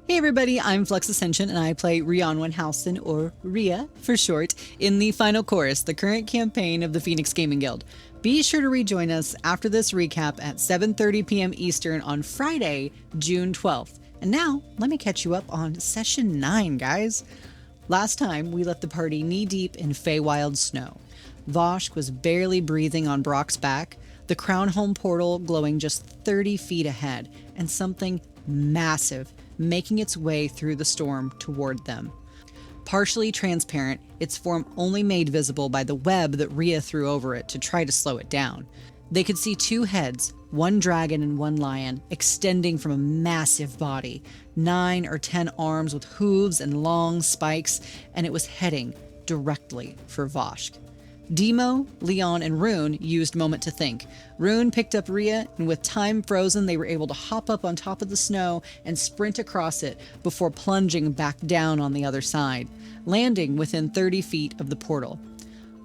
Hey everybody, I'm Flux Ascension and I play Rhianwyn Halcyne, or Rhea for short, in the final chorus, the current campaign of the Phoenix Gaming Guild. Be sure to rejoin us after this recap at 7:30 p.m. Eastern on Friday, June 12th. And now, let me catch you up on Session 9, guys. Last time, we left the party knee-deep in Feywild snow. Vosh was barely breathing on Brock's back, the Crown Home portal glowing just 30 feet ahead, and something massive making its way through the storm toward them. Partially transparent, its form only made visible by the web that Rhea threw over it to try to slow it down. They could see two heads, one dragon and one lion, extending from a massive body, 9 or 10 arms with hooves and long spikes, and it was heading directly for Vosh. Demo, Leon, and Rune used Moment to Think. Rune picked up Rhea, and with time frozen, they were able to hop up on top of the snow and sprint across it before plunging back down on the other side, landing within 30 feet of the portal.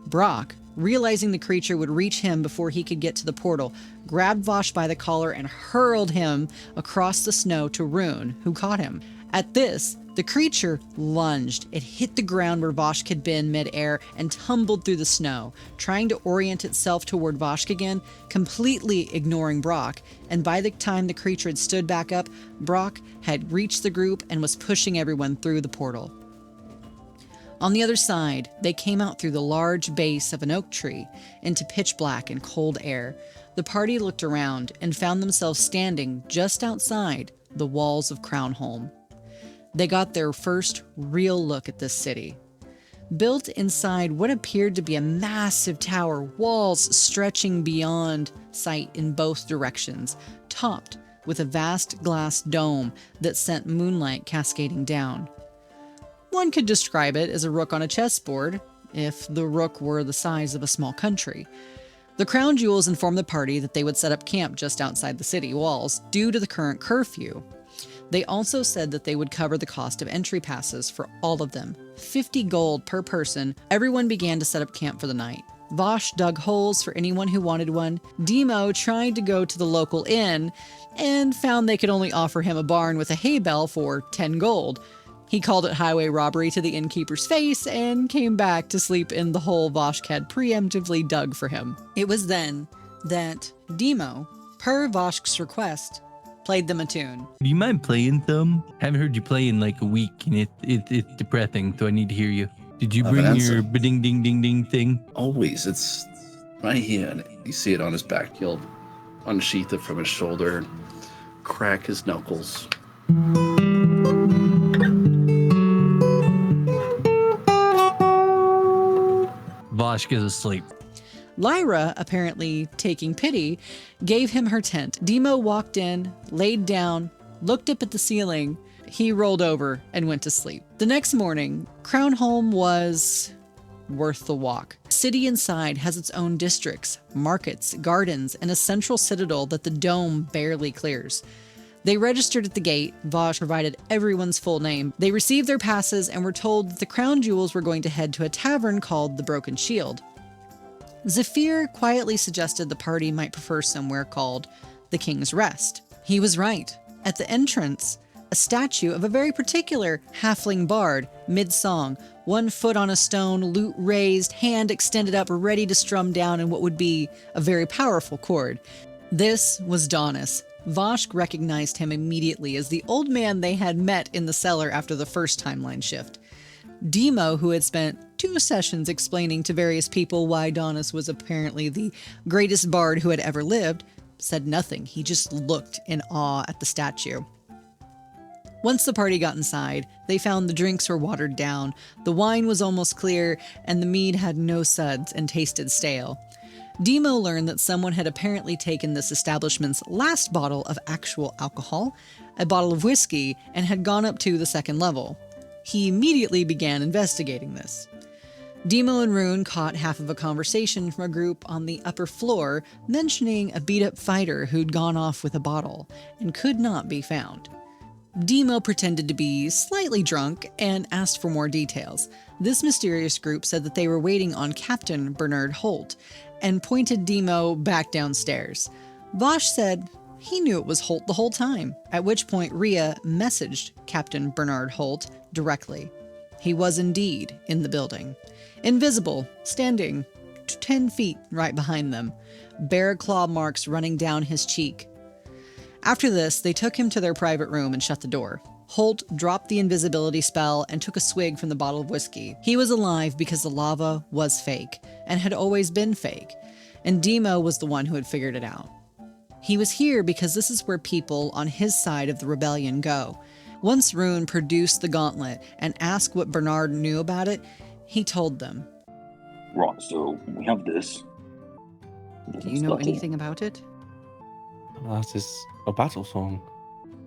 Brock, realizing the creature would reach him before he could get to the portal, grabbed Vosh by the collar and hurled him across the snow to Rune, who caught him. At this, the creature lunged. It hit the ground where Voshk had been mid-air and tumbled through the snow, trying to orient itself toward Voshk again, completely ignoring Brock, and by the time the creature had stood back up, Brock had reached the group and was pushing everyone through the portal. On the other side, they came out through the large base of an oak tree into pitch black and cold air. The party looked around and found themselves standing just outside the walls of Crownholm. They got their first real look at this city. Built inside what appeared to be a massive tower, walls stretching beyond sight in both directions, topped with a vast glass dome that sent moonlight cascading down. One could describe it as a rook on a chessboard, if the rook were the size of a small country. The crown jewels informed the party that they would set up camp just outside the city walls due to the current curfew. They also said that they would cover the cost of entry passes for all of them, 50 gold per person. Everyone began to set up camp for the night. Vosh dug holes for anyone who wanted one. Demo tried to go to the local inn and found they could only offer him a barn with a hay bell for 10 gold. He called it highway robbery to the innkeeper's face and came back to sleep in the hole Voshk had preemptively dug for him. It was then that Demo, per Voshk's request, played them a tune. Do you mind playing some? Haven't heard you play in like a week, and it's depressing, so I need to hear you. Did you bring your ding ding ding ding thing? Always. It's right here. And you see it on his back. He'll unsheath it from his shoulder, crack his knuckles. Vosh is asleep. Lyra, apparently taking pity, gave him her tent. Demo walked in, laid down, looked up at the ceiling. He rolled over and went to sleep. The next morning, Crownholm was worth the walk. City inside has its own districts, markets, gardens, and a central citadel that the dome barely clears. They registered at the gate. Vosh provided everyone's full name. They received their passes and were told that the crown jewels were going to head to a tavern called the Broken Shield. Zephyr quietly suggested the party might prefer somewhere called the King's Rest. He was right. At the entrance, a statue of a very particular halfling bard, mid-song, 1 foot on a stone, lute raised, hand extended up, ready to strum down in what would be a very powerful chord. This was Donis. Voshk recognized him immediately as the old man they had met in the cellar after the first timeline shift. Demo, who had spent 2 sessions explaining to various people why Donis was apparently the greatest bard who had ever lived, said nothing. He just looked in awe at the statue. Once the party got inside, they found the drinks were watered down, the wine was almost clear, and the mead had no suds and tasted stale. Demo learned that someone had apparently taken this establishment's last bottle of actual alcohol, a bottle of whiskey, and had gone up to the 2nd level. He immediately began investigating this. Demo and Rune caught half of a conversation from a group on the upper floor mentioning a beat-up fighter who'd gone off with a bottle and could not be found. Demo pretended to be slightly drunk and asked for more details. This mysterious group said that they were waiting on Captain Bernard Holt and pointed Demo back downstairs. Vosh said He knew it was Holt the whole time, at which point Rhea messaged Captain Bernard Holt directly. He was indeed in the building, invisible, standing 10 feet right behind them, bare claw marks running down his cheek. After this, they took him to their private room and shut the door. Holt dropped the invisibility spell and took a swig from the bottle of whiskey. He was alive because the lava was fake, and had always been fake, and Demo was the one who had figured it out. He was here because this is where people on his side of the rebellion go. Once Rune produced the gauntlet and asked what Bernard knew about it, he told them. Right, so we have this. Do you know anything about it? That is a battle song.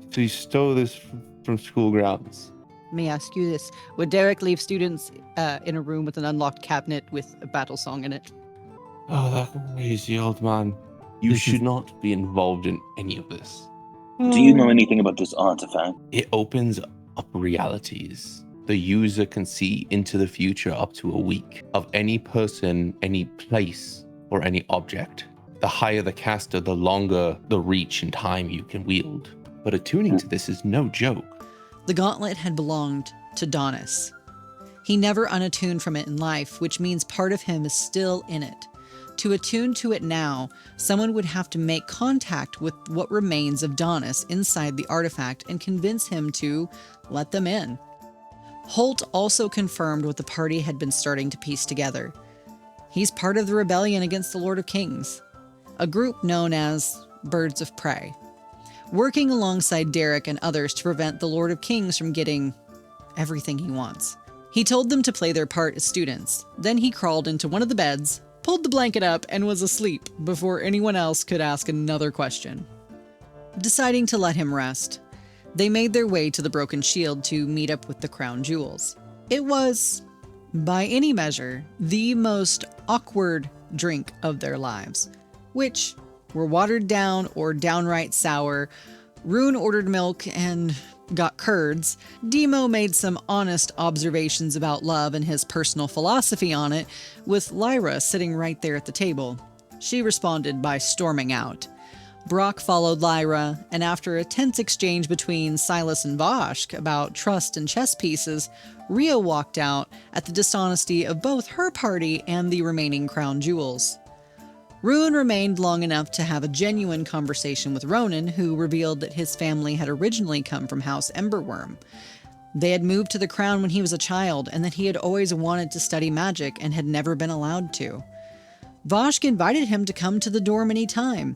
So you stole this from school grounds? Let me ask you this. Would Derek leave students in a room with an unlocked cabinet with a battle song in it? Oh, that crazy old man. You should not be involved in any of this. Do you know anything about this artifact? It opens up realities. The user can see into the future up to a week of any person, any place, or any object. The higher the caster, the longer the reach and time you can wield. But attuning to this is no joke. The gauntlet had belonged to Donis. He never unattuned from it in life, which means part of him is still in it. To attune to it now, someone would have to make contact with what remains of Donis inside the artifact and convince him to let them in. Holt also confirmed what the party had been starting to piece together. He's part of the rebellion against the Lord of Kings, a group known as Birds of Prey, working alongside Derek and others to prevent the Lord of Kings from getting everything he wants. He told them to play their part as students. Then he crawled into one of the beds, pulled the blanket up, and was asleep before anyone else could ask another question. Deciding to let him rest, they made their way to the Broken Shield to meet up with the Crown Jewels. It was, by any measure, the most awkward drink of their lives, which were watered down or downright sour. Rune ordered milk and got curds. Demo made some honest observations about love and his personal philosophy on it, with Lyra sitting right there at the table. She responded by storming out. Brock followed Lyra, and after a tense exchange between Silas and Voshk about trust and chess pieces, Rhea walked out at the dishonesty of both her party and the remaining crown jewels. Rune remained long enough to have a genuine conversation with Ronan, who revealed that his family had originally come from House Emberworm. They had moved to the crown when he was a child, and that he had always wanted to study magic and had never been allowed to. Voshk invited him to come to the dorm any time,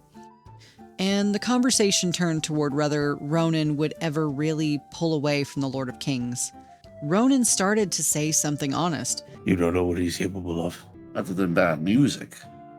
and the conversation turned toward whether Ronan would ever really pull away from the Lord of Kings. Ronan started to say something honest. You don't know what he's capable of. Other than bad music,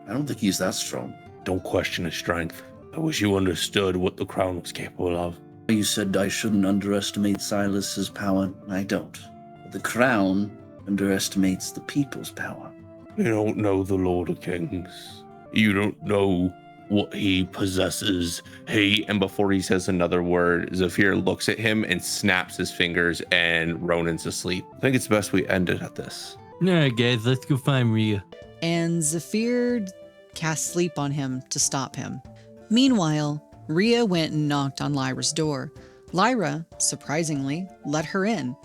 I don't think he's that strong. Don't question his strength. I wish you understood what the crown was capable of. You said I shouldn't underestimate Silas's power. I don't. But the crown underestimates the people's power. You don't know the Lord of Kings. You don't know what he possesses. And before he says another word, Zephyr looks at him and snaps his fingers, and Ronan's asleep. I think it's best we end it at this. All right, guys, let's go find Rhea. And Zephyr cast sleep on him to stop him. Meanwhile, Rhea went and knocked on Lyra's door. Lyra, surprisingly, let her in.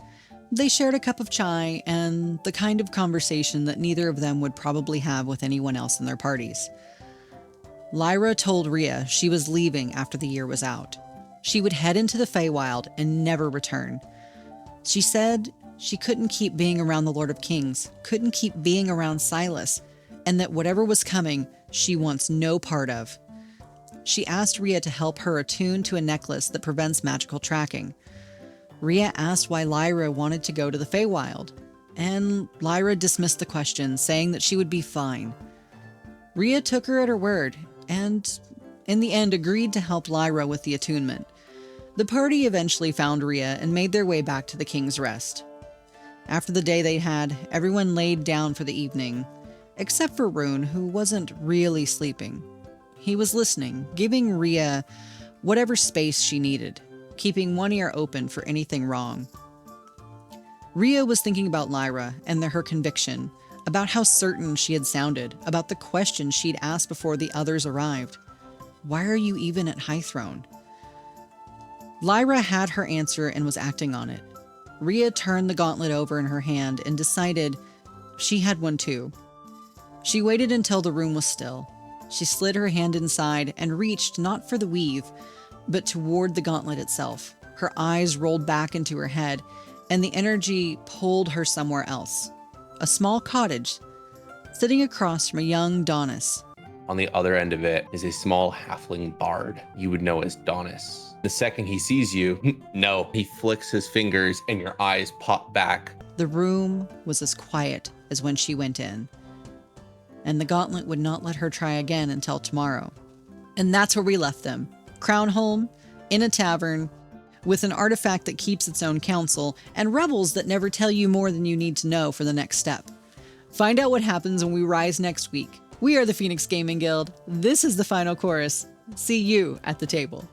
They shared a cup of chai and the kind of conversation that neither of them would probably have with anyone else in their parties. Lyra told Rhea she was leaving after the year was out. She would head into the Feywild and never return. She said she couldn't keep being around the Lord of Kings, couldn't keep being around Silas, and that whatever was coming, she wants no part of. She asked Rhea to help her attune to a necklace that prevents magical tracking. Rhea asked why Lyra wanted to go to the Feywild, and Lyra dismissed the question, saying that she would be fine. Rhea took her at her word, and in the end agreed to help Lyra with the attunement. The party eventually found Rhea and made their way back to the King's Rest. After the day they had, everyone laid down for the evening, except for Rune, who wasn't really sleeping. He was listening, giving Rhea whatever space she needed, keeping one ear open for anything wrong. Rhea was thinking about Lyra and her conviction, about how certain she had sounded, about the questions she'd asked before the others arrived. Why are you even at High Throne? Lyra had her answer and was acting on it. Rhea turned the gauntlet over in her hand and decided she had one too. She waited until the room was still. She slid her hand inside and reached not for the weave, but toward the gauntlet itself. Her eyes rolled back into her head, and the energy pulled her somewhere else. A small cottage, sitting across from a young Donis. On the other end of it is a small halfling bard you would know as Donis. The second he sees you, no, he flicks his fingers and your eyes pop back. The room was as quiet as when she went in, and the gauntlet would not let her try again until tomorrow. And that's where we left them. Crownholm, in a tavern, with an artifact that keeps its own counsel, and rebels that never tell you more than you need to know for the next step. Find out what happens when we rise next week. We are the Phoenix Gaming Guild. This is the final chorus. See you at the table.